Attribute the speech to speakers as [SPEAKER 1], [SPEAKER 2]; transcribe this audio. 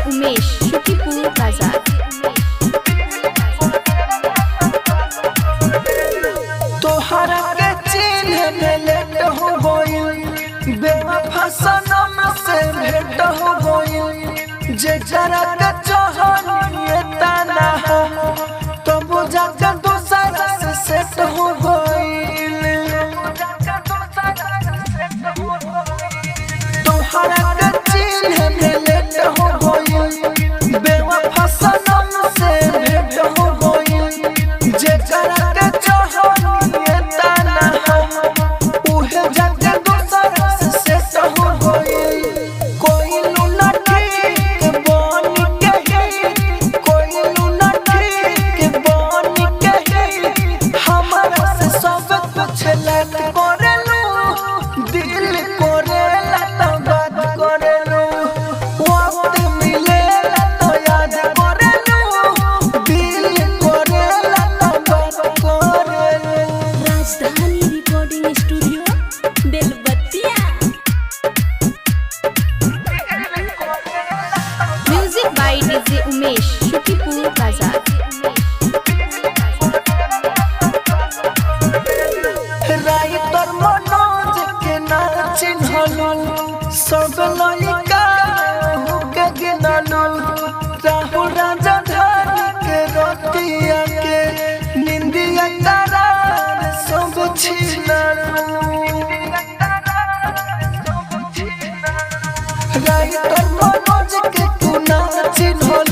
[SPEAKER 1] उमेश शुकीपुर बाजार।
[SPEAKER 2] तोहरा के चिन्ह में लेट हो गइल, बेवफा सनम से भेंट हो गइल। जे जरा के चाहनिए तना हो तो बुझा के दूसरा से सेट हो गइल। तोहरा के चिन्ह में लेट हो गइल, बेवफा सनम से भेंट हो गइल। जे जरा के चाहनिए तना हो उहे जाके दूसरा से सेट हो गइल। कोई लूना ठीक बन के ही, कोई लूना ठीक बन के ही हमारा से सब कुछ लट करेलू, दिल करेला तो बात करेलू। वक्त मिलेला तो याद करेलू, दिल करेला तो बात करेलू।
[SPEAKER 1] Rajdhani recording studio Belbattiya. Music by DJ Umesh Shukipur Bazar.
[SPEAKER 2] Writer Manoj के ना चिन्हलू, सब लइका के गिनलू। राहुल राजधानी के रतिया के निंदिया करार सब छीनलू। राइटर मनोज के तू ना चिन्हलू,